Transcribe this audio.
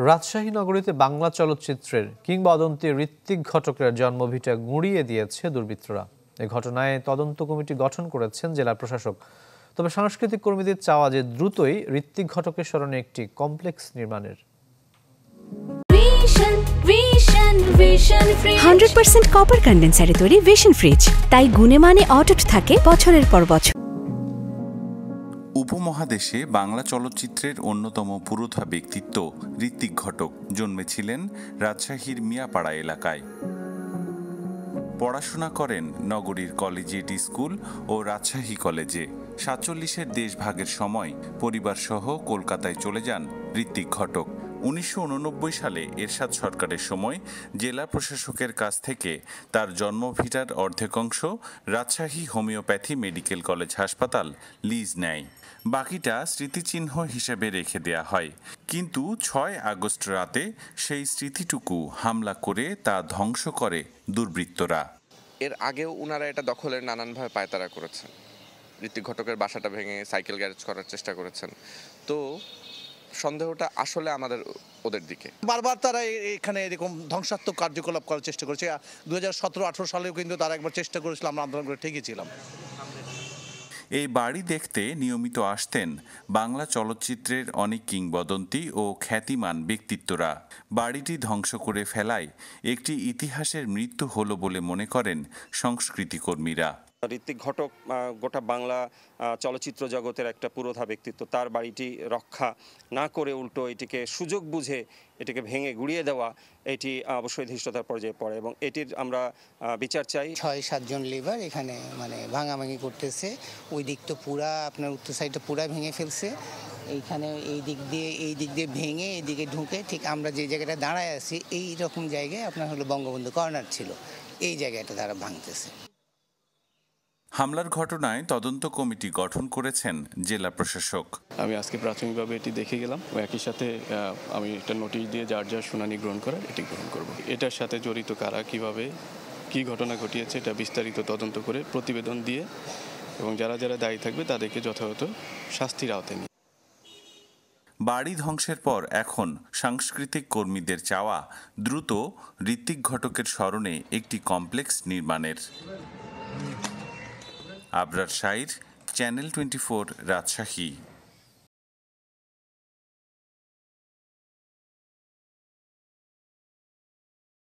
রাজশাহী নগরীতে বাংলা চলচ্চিত্রের কিংবদন্তি ঋত্বিক ঘটকের জন্মভিটা গুঁড়িয়ে দিয়েছে দুর্বৃত্তরা। এ ঘটনায় তদন্ত কমিটি গঠন করেছেন জেলা প্রশাসক। তবে সাংস্কৃতিক কর্মীদের চাওয়া যে দ্রুতই ঋত্বিক ঘটকের স্মরণে একটি কমপ্লেক্স নির্মাণের। 100% কপার কন্ডেন্সারে তৈরি ভিশন ফ্রিজ, তাই গুণে মানে অটুট থাকে বছরের পর বছর। উপমহাদেশে বাংলা চলচ্চিত্রের অন্যতম পুরোধা ব্যক্তিত্ব ঋত্বিক ঘটক জন্মেছিলেন রাজশাহীর মিয়াপাড়া এলাকায়। পড়াশোনা করেন নগরীর কলেজিয়েট স্কুল ও রাজশাহী কলেজে। 47-এর দেশভাগের সময় পরিবারসহ কলকাতায় চলে যান ঋত্বিক ঘটক। 1989 সালে এরশাদ সরকারের সময় জেলা প্রশাসকের কাছ থেকে তার জন্মভিটার অর্ধেকাংশ রাজশাহী হোমিওপ্যাথি মেডিকেল কলেজ হাসপাতাল লিজ নেয়। বাকিটা স্মৃতিচিহ্ন হিসেবে রেখে দেয়া হয়। কিন্তু 6 আগস্ট রাতে সেই স্মৃতিটুকু হামলা করে তা ধ্বংস করে দুর্বৃত্তরা। এর আগেও ওনারা এটা দখলের নানানভাবে পায়তারা করেছেন। ঋত্বিক ঘটকের বাসাটা ভেঙে সাইকেল গ্যারেজ করার চেষ্টা করেছেন। তো সন্দেহটা আসলে আমাদের ওদের দিকে। বারবার তারা এখানে এরকম ধ্বংসাত্মক কার্যকলাপ করার চেষ্টা করেছে। 2017-18 সালেও কিন্তু তারা একবার চেষ্টা করেছিল, আমরা আন্দোলন করে ঠিকই ছিলাম। এই বাড়ি দেখতে নিয়মিত আসতেন বাংলা চলচ্চিত্রের অনেক কিংবদন্তি ও খ্যাতিমান ব্যক্তিত্বরা। বাড়িটি ধ্বংস করে ফেলায় একটি ইতিহাসের মৃত্যু হলো বলে মনে করেন সংস্কৃতি কর্মীরা। ঋত্বিক ঘটক গোটা বাংলা চলচ্চিত্র জগতের একটা পুরোধা ব্যক্তিত্ব। তার বাড়িটি রক্ষা না করে উল্টো এটিকে সুযোগ বুঝে এটিকে ভেঙে গুড়িয়ে দেওয়া, এটি অবশ্যই ধৃষ্টতার পর্যায়ে পড়ে এবং এটির আমরা বিচার চাই। 6-7 জন লেবার এখানে ভাঙাভাঙি করতেছে। ওই দিক তো পুরা আপনার উত্তর সাইডটা পুরা ভেঙে ফেলছে। এইখানে এই দিক দিয়ে ভেঙে এদিকে ঢুকে ঠিক আমরা যে জায়গাটা দাঁড়ায় আছি এই রকম জায়গায় আপনার হলো বঙ্গবন্ধু কর্নার ছিল, এই জায়গাটা তারা ভাঙতেছে। হামলার ঘটনায় তদন্ত কমিটি গঠন করেছেন জেলা প্রশাসক। আমি আজকে প্রাথমিকভাবে এটি দেখে গেলাম ও একই সাথে আমি একটা নোটিশ দিয়ে যার যার শুনানি গ্রহণ করার এটি গ্রহণ করব। এটার সাথে জড়িত কারা, কিভাবে, কি ঘটনা ঘটিয়েছে এটা বিস্তারিত তদন্ত করে প্রতিবেদন দিয়ে এবং যারা যারা দায়ী থাকবে তাদেরকে যথাযথ শাস্তির আওতায় নিয়ে। বাড়ি ধ্বংসের পর এখন সাংস্কৃতিক কর্মীদের চাওয়া দ্রুত ঋত্বিক ঘটকের স্মরণে একটি কমপ্লেক্স নির্মাণের। আবরার শাইর, চ্যানেল 24, রাজশাহী।